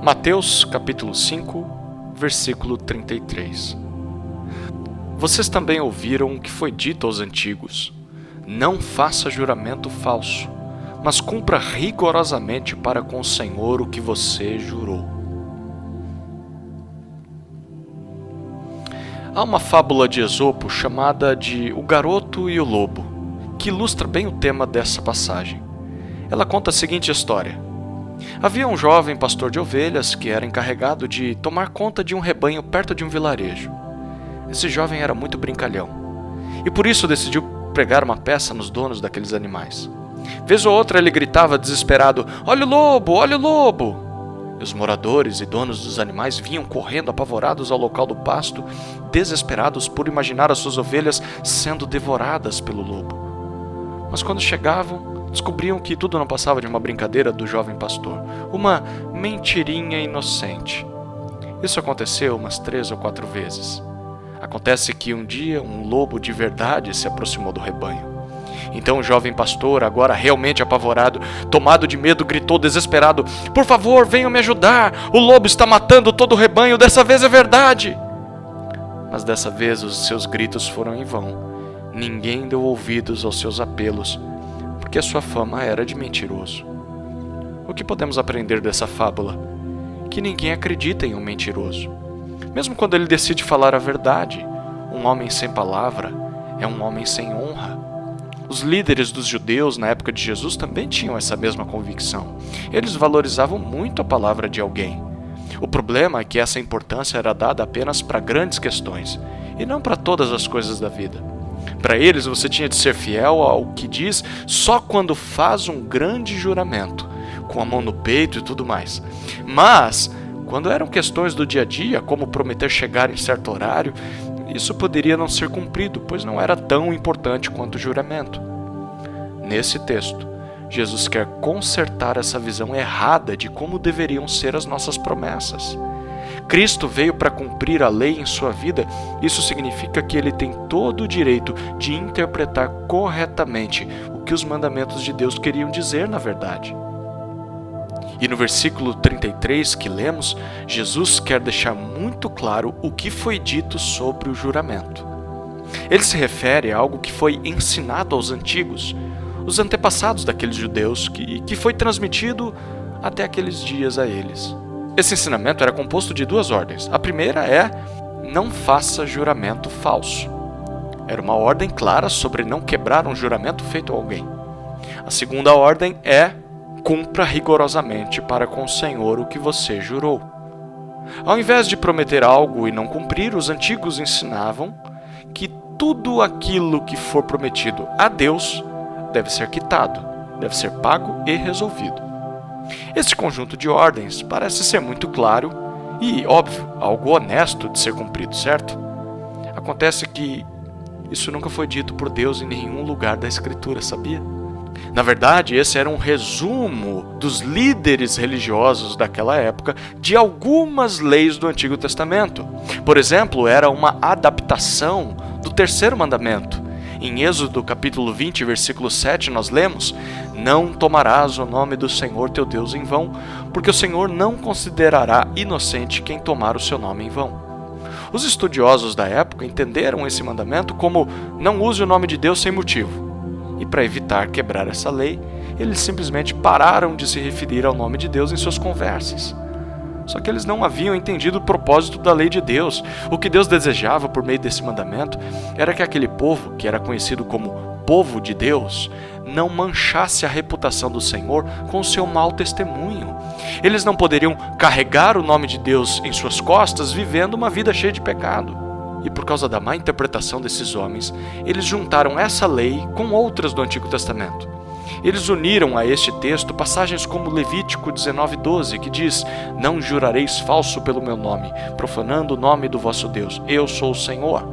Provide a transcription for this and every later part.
Mateus capítulo 5, versículo 33. Vocês também ouviram o que foi dito aos antigos: não faça juramento falso, mas cumpra rigorosamente para com o Senhor o que você jurou. Há uma fábula de Esopo chamada de O Garoto e o Lobo, que ilustra bem o tema dessa passagem. Ela conta a seguinte história. Havia um jovem pastor de ovelhas que era encarregado de tomar conta de um rebanho perto de um vilarejo. Esse jovem era muito brincalhão, e por isso decidiu pregar uma peça nos donos daqueles animais. Vez ou outra ele gritava desesperado: "Olha o lobo! Olha o lobo!" E os moradores e donos dos animais vinham correndo apavorados ao local do pasto, desesperados por imaginar as suas ovelhas sendo devoradas pelo lobo. Mas quando chegavam, descobriam que tudo não passava de uma brincadeira do jovem pastor, uma mentirinha inocente. Isso aconteceu umas 3 ou 4 vezes. Acontece que um dia um lobo de verdade se aproximou do rebanho. Então o jovem pastor, agora realmente apavorado, tomado de medo, gritou desesperado: "Por favor, venham me ajudar! O lobo está matando todo o rebanho, dessa vez é verdade!" Mas dessa vez os seus gritos foram em vão. Ninguém deu ouvidos aos seus apelos, porque a sua fama era de mentiroso. O que podemos aprender dessa fábula? Que ninguém acredita em um mentiroso. Mesmo quando ele decide falar a verdade, um homem sem palavra é um homem sem honra. Os líderes dos judeus na época de Jesus também tinham essa mesma convicção. Eles valorizavam muito a palavra de alguém. O problema é que essa importância era dada apenas para grandes questões, e não para todas as coisas da vida. Para eles, você tinha de ser fiel ao que diz só quando faz um grande juramento, com a mão no peito e tudo mais. Mas, quando eram questões do dia a dia, como prometer chegar em certo horário, isso poderia não ser cumprido, pois não era tão importante quanto o juramento. Nesse texto, Jesus quer consertar essa visão errada de como deveriam ser as nossas promessas. Cristo veio para cumprir a lei em sua vida. Isso significa que ele tem todo o direito de interpretar corretamente o que os mandamentos de Deus queriam dizer na verdade. E no versículo 33 que lemos, Jesus quer deixar muito claro o que foi dito sobre o juramento. Ele se refere a algo que foi ensinado aos antigos, os antepassados daqueles judeus, que foi transmitido até aqueles dias a eles. Esse ensinamento era composto de 2 ordens. A primeira é: não faça juramento falso. Era uma ordem clara sobre não quebrar um juramento feito a alguém. A segunda ordem é: cumpra rigorosamente para com o Senhor o que você jurou. Ao invés de prometer algo e não cumprir, os antigos ensinavam que tudo aquilo que for prometido a Deus deve ser quitado, deve ser pago e resolvido. Esse conjunto de ordens parece ser muito claro e, óbvio, algo honesto de ser cumprido, certo? Acontece que isso nunca foi dito por Deus em nenhum lugar da Escritura, sabia? Na verdade, esse era um resumo dos líderes religiosos daquela época de algumas leis do Antigo Testamento. Por exemplo, era uma adaptação do 3º mandamento. Em Êxodo capítulo 20, versículo 7, nós lemos: não tomarás o nome do Senhor teu Deus em vão, porque o Senhor não considerará inocente quem tomar o seu nome em vão. Os estudiosos da época entenderam esse mandamento como: não use o nome de Deus sem motivo. E para evitar quebrar essa lei, eles simplesmente pararam de se referir ao nome de Deus em suas conversas. Só que eles não haviam entendido o propósito da lei de Deus. O que Deus desejava por meio desse mandamento era que aquele povo, que era conhecido como povo de Deus, não manchasse a reputação do Senhor com o seu mau testemunho. Eles não poderiam carregar o nome de Deus em suas costas vivendo uma vida cheia de pecado. E por causa da má interpretação desses homens, eles juntaram essa lei com outras do Antigo Testamento. Eles uniram a este texto passagens como Levítico 19:12, que diz: não jurareis falso pelo meu nome, profanando o nome do vosso Deus, eu sou o Senhor.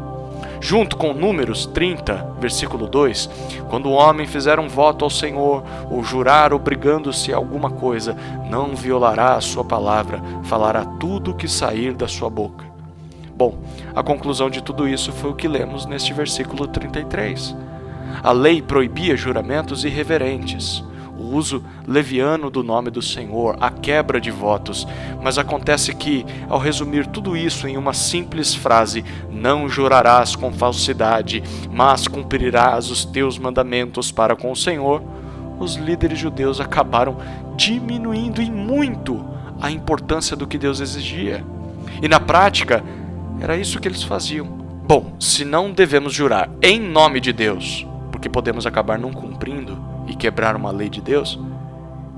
Junto com Números 30, versículo 2, quando o homem fizer um voto ao Senhor, ou jurar obrigando-se a alguma coisa, não violará a sua palavra, falará tudo o que sair da sua boca. Bom, a conclusão de tudo isso foi o que lemos neste versículo 33. A lei proibia juramentos irreverentes. O o uso leviano do nome do Senhor, a quebra de votos. Mas acontece que, ao resumir tudo isso em uma simples frase, não jurarás com falsidade, mas cumprirás os teus mandamentos para com o Senhor, os líderes judeus acabaram diminuindo em muito a importância do que Deus exigia. E na prática, era isso que eles faziam. Bom, se não devemos jurar em nome de Deus, porque podemos acabar não cumprindo e quebrar uma lei de Deus,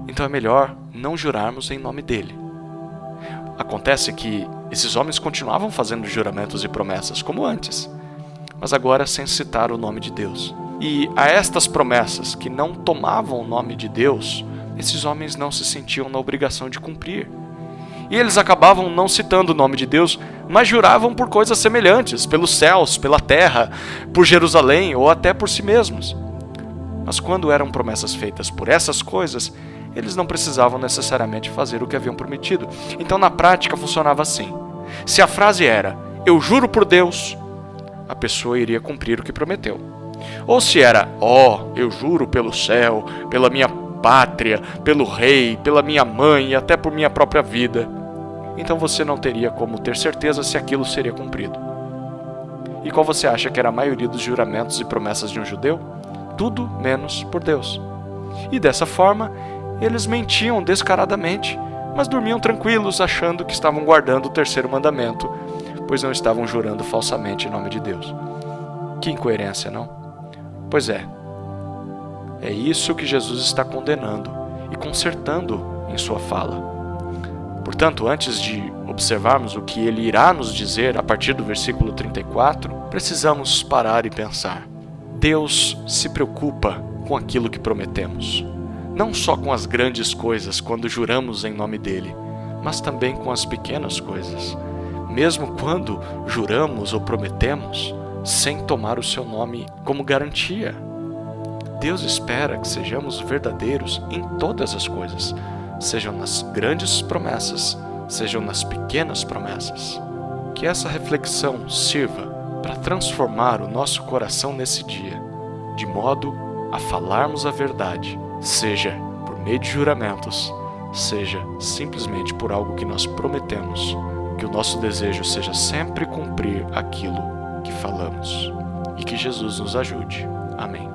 então é melhor não jurarmos em nome dele. Acontece que esses homens continuavam fazendo juramentos e promessas como antes, mas agora sem citar o nome de Deus. E a estas promessas que não tomavam o nome de Deus, esses homens não se sentiam na obrigação de cumprir. E eles acabavam não citando o nome de Deus, mas juravam por coisas semelhantes, pelos céus, pela terra, por Jerusalém ou até por si mesmos. Mas quando eram promessas feitas por essas coisas, eles não precisavam necessariamente fazer o que haviam prometido. Então na prática funcionava assim. Se a frase era, eu juro por Deus, a pessoa iria cumprir o que prometeu. Ou se era, eu juro pelo céu, pela minha pátria, pelo rei, pela minha mãe e até por minha própria vida, então você não teria como ter certeza se aquilo seria cumprido. E qual você acha que era a maioria dos juramentos e promessas de um judeu? Tudo menos por Deus. E dessa forma, eles mentiam descaradamente, mas dormiam tranquilos, achando que estavam guardando o terceiro mandamento, pois não estavam jurando falsamente em nome de Deus. Que incoerência, não? Pois é. É isso que Jesus está condenando e consertando em sua fala. Portanto, antes de observarmos o que ele irá nos dizer a partir do versículo 34, precisamos parar e pensar. Deus se preocupa com aquilo que prometemos. Não só com as grandes coisas quando juramos em nome dele, mas também com as pequenas coisas. Mesmo quando juramos ou prometemos sem tomar o seu nome como garantia. Deus espera que sejamos verdadeiros em todas as coisas, sejam nas grandes promessas, sejam nas pequenas promessas. Que essa reflexão sirva para transformar o nosso coração nesse dia, de modo a falarmos a verdade, seja por meio de juramentos, seja simplesmente por algo que nós prometemos, que o nosso desejo seja sempre cumprir aquilo que falamos. E que Jesus nos ajude. Amém.